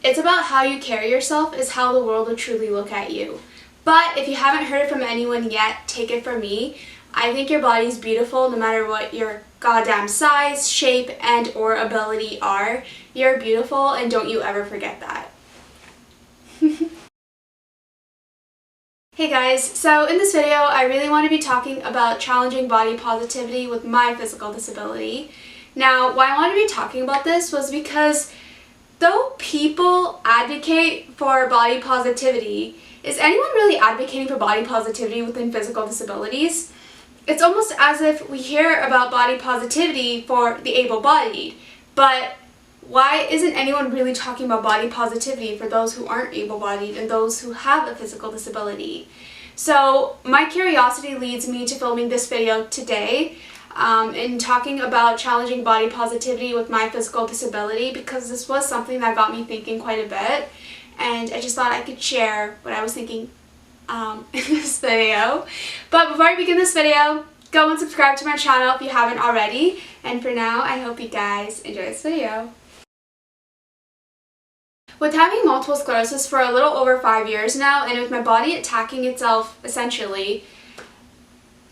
It's about how you carry yourself is how the world will truly look at you. But if you haven't heard it from anyone yet, take it from me. I think your body's beautiful no matter what your goddamn size, shape, and or ability are. You're beautiful, and don't you ever forget that. Hey guys, so in this video I really want to be talking about challenging body positivity with my physical disability. Now, why I want to be talking about this was because though people advocate for body positivity, is anyone really advocating for body positivity within physical disabilities? It's almost as if we hear about body positivity for the able-bodied, but why isn't anyone really talking about body positivity for those who aren't able-bodied and those who have a physical disability? So my curiosity leads me to filming this video today and talking about challenging body positivity with my physical disability, because this was something that got me thinking quite a bit, and I just thought I could share what I was thinking in this video. But before I begin this video, go and subscribe to my channel if you haven't already, and for now I hope you guys enjoy this video. With having multiple sclerosis for a little over 5 years now, and with my body attacking itself essentially,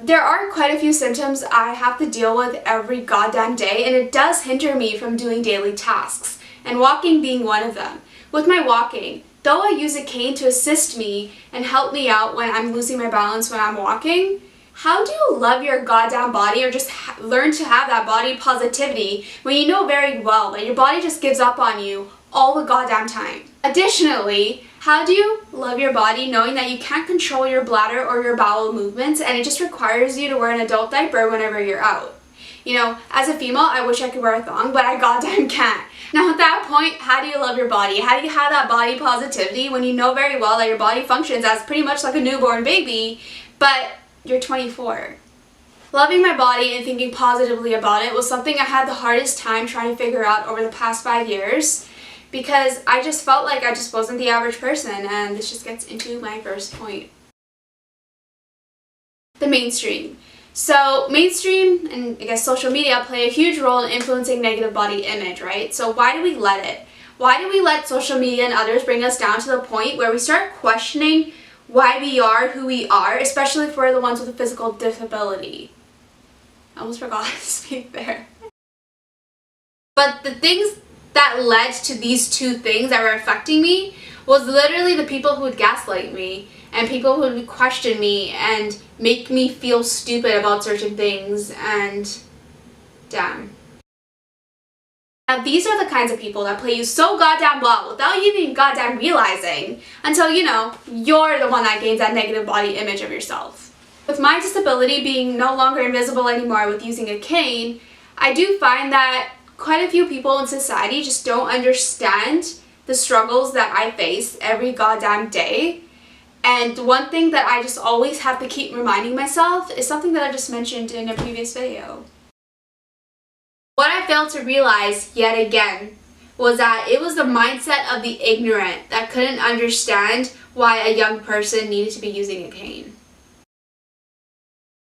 there are quite a few symptoms I have to deal with every goddamn day, and it does hinder me from doing daily tasks, and walking being one of them. With my walking, though I use a cane to assist me and help me out when I'm losing my balance when I'm walking, how do you love your goddamn body or just learn to have that body positivity when you know very well that your body just gives up on you all the goddamn time? Additionally, how do you love your body knowing that you can't control your bladder or your bowel movements and it just requires you to wear an adult diaper whenever you're out? You know, as a female, I wish I could wear a thong, but I goddamn can't. Now at that point, how do you love your body? How do you have that body positivity when you know very well that your body functions as pretty much like a newborn baby, but you're 24? Loving my body and thinking positively about it was something I had the hardest time trying to figure out over the past 5 years, because I just felt like I just wasn't the average person, and this just gets into my first point. The mainstream. So mainstream and I guess social media play a huge role in influencing negative body image, right? So why do we let it? Why do we let social media and others bring us down to the point where we start questioning why we are who we are, especially for the ones with a physical disability? I almost forgot to speak there. But the things that led to these two things that were affecting me was literally the people who would gaslight me and people who would question me and make me feel stupid about certain things, and damn. Now these are the kinds of people that play you so goddamn well without you even goddamn realizing, until you know you're the one that gains that negative body image of yourself. With my disability being no longer invisible anymore with using a cane, I do find that quite a few people in society just don't understand the struggles that I face every goddamn day. And one thing that I just always have to keep reminding myself is something that I just mentioned in a previous video. What I failed to realize yet again was that it was the mindset of the ignorant that couldn't understand why a young person needed to be using a cane.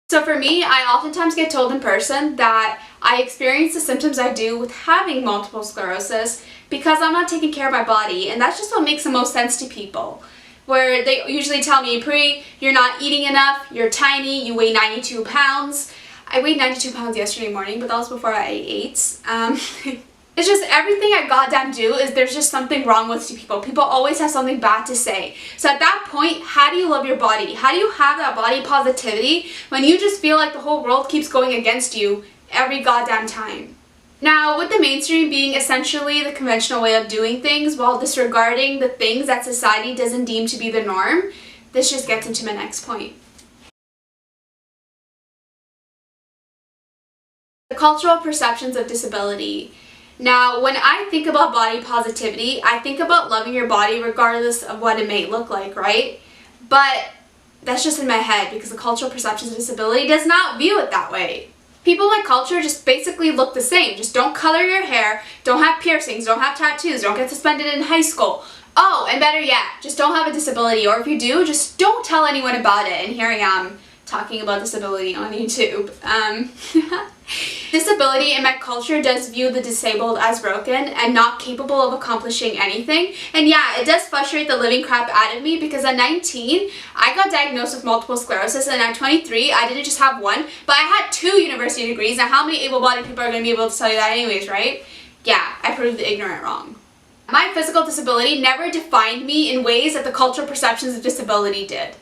So for me, I oftentimes get told in person that I experience the symptoms I do with having multiple sclerosis because I'm not taking care of my body, and that's just what makes the most sense to people. Where they usually tell me, Pri, you're not eating enough, you're tiny, you weigh 92 pounds. I weighed 92 pounds yesterday morning, but that was before I ate. It's just everything I goddamn do is there's just something wrong with people. People always have something bad to say. So at that point, how do you love your body? How do you have that body positivity when you just feel like the whole world keeps going against you every goddamn time? Now, with the mainstream being essentially the conventional way of doing things while disregarding the things that society doesn't deem to be the norm, this just gets into my next point. The cultural perceptions of disability. Now, when I think about body positivity, I think about loving your body regardless of what it may look like, right? But that's just in my head because the cultural perceptions of disability does not view it that way. People in my culture just basically look the same. Just don't color your hair, don't have piercings, don't have tattoos, don't get suspended in high school. Oh, and better yet, just don't have a disability, or if you do, just don't tell anyone about it. And here I am talking about disability on YouTube. Disability in my culture does view the disabled as broken and not capable of accomplishing anything. And yeah, it does frustrate the living crap out of me because at 19, I got diagnosed with multiple sclerosis, and at 23, I didn't just have one, but I had 2 university degrees. Now how many able-bodied people are going to be able to tell you that anyways, right? Yeah, I proved the ignorant wrong. My physical disability never defined me in ways that the cultural perceptions of disability did.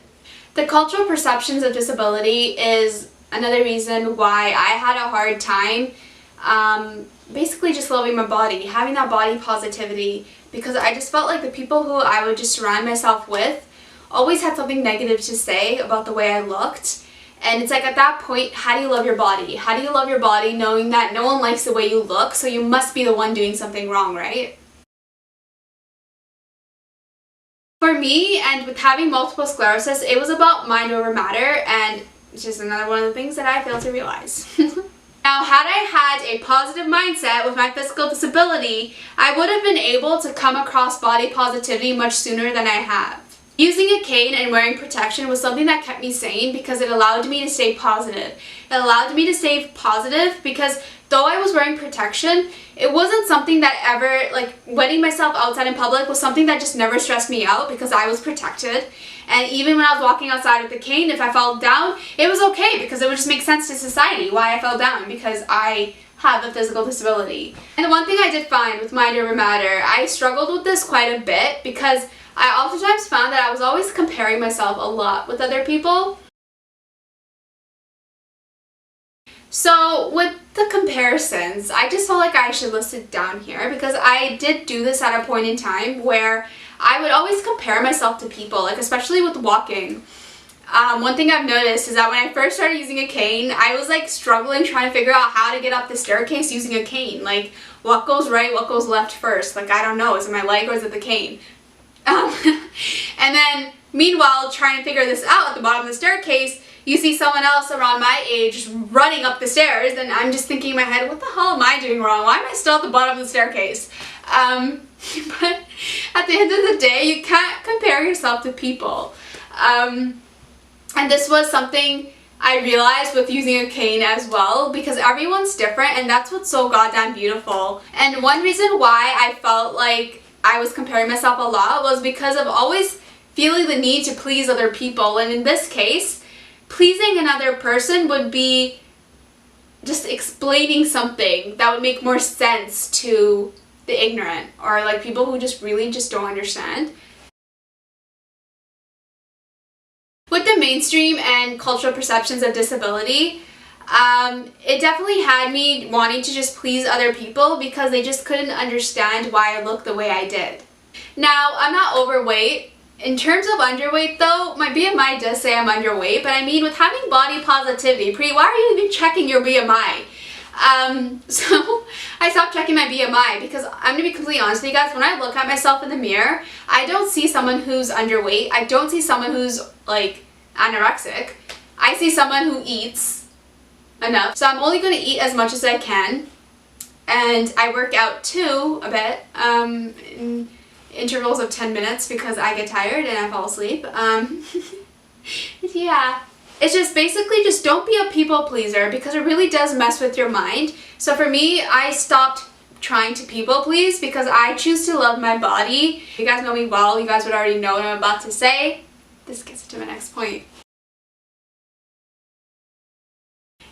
The cultural perceptions of disability is another reason why I had a hard time basically just loving my body, having that body positivity, because I just felt like the people who I would just surround myself with always had something negative to say about the way I looked. And it's like at that point, how do you love your body? How do you love your body knowing that no one likes the way you look, so you must be the one doing something wrong, right? For me, and with having multiple sclerosis, it was about mind over matter, and it's just another one of the things that I failed to realize. Now, had I had a positive mindset with my physical disability, I would have been able to come across body positivity much sooner than I have. Using a cane and wearing protection was something that kept me sane because it allowed me to stay positive. It allowed me to stay positive because though I was wearing protection, it wasn't something that ever, like, wetting myself outside in public was something that just never stressed me out because I was protected. And even when I was walking outside with the cane, if I fell down, it was okay because it would just make sense to society why I fell down, because I have a physical disability. And the one thing I did find with mind over matter, I struggled with this quite a bit because I oftentimes found that I was always comparing myself a lot with other people. So with the comparisons, I just felt like I should list it down here because I did do this at a point in time where I would always compare myself to people, like especially with walking. One thing I've noticed is that when I first started using a cane, I was like struggling trying to figure out how to get up the staircase using a cane. Like, what goes right, what goes left first? Like, I don't know, is it my leg or is it the cane? And then meanwhile, trying to figure this out at the bottom of the staircase, you see someone else around my age just running up the stairs, and I'm just thinking in my head, what the hell am I doing wrong? Why am I still at the bottom of the staircase? But at the end of the day, you can't compare yourself to people. And this was something I realized with using a cane as well, because everyone's different, and that's what's so goddamn beautiful. And one reason why I felt like I was comparing myself a lot was because of always feeling the need to please other people. And in this case, pleasing another person would be just explaining something that would make more sense to the ignorant, or like people who just really just don't understand. With the mainstream and cultural perceptions of disability, it definitely had me wanting to just please other people because they just couldn't understand why I looked the way I did. Now, I'm not overweight. In terms of underweight though, my BMI does say I'm underweight, but I mean with having body positivity, why are you even checking your BMI? So I stopped checking my BMI because I'm gonna be completely honest with you guys, when I look at myself in the mirror, I don't see someone who's underweight. I don't see someone who's like anorexic. I see someone who eats enough. So I'm only going to eat as much as I can, and I work out too a bit in intervals of 10 minutes because I get tired and I fall asleep. Yeah, it's just basically just don't be a people pleaser because it really does mess with your mind. So for me, I stopped trying to people please because I choose to love my body. You guys know me well, you guys would already know what I'm about to say. This gets to my next point.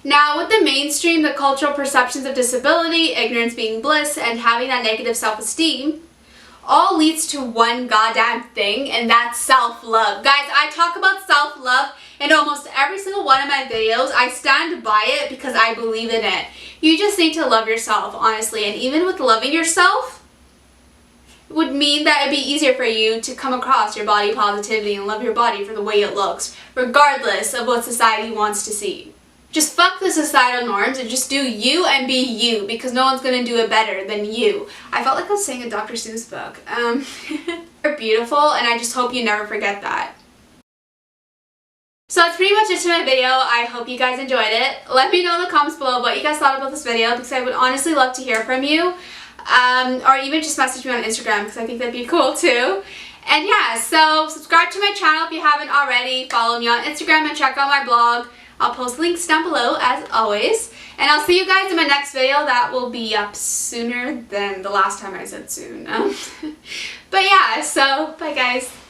Now, with the mainstream, the cultural perceptions of disability, ignorance being bliss, and having that negative self-esteem, all leads to one goddamn thing, and that's self-love. Guys, I talk about self-love in almost every single one of my videos. I stand by it because I believe in it. You just need to love yourself, honestly, and even with loving yourself, would mean that it'd be easier for you to come across your body positivity and love your body for the way it looks, regardless of what society wants to see. Just fuck the societal norms and just do you and be you, because no one's gonna do it better than you. I felt like I was saying a Dr. Seuss book. You're beautiful, and I just hope you never forget that. So that's pretty much it to my video. I hope you guys enjoyed it. Let me know in the comments below what you guys thought about this video because I would honestly love to hear from you. or even just message me on Instagram because I think that'd be cool too. And yeah, so subscribe to my channel if you haven't already. Follow me on Instagram and check out my blog. I'll post links down below as always. And I'll see you guys in my next video. That will be up sooner than the last time I said soon. But yeah, so bye guys.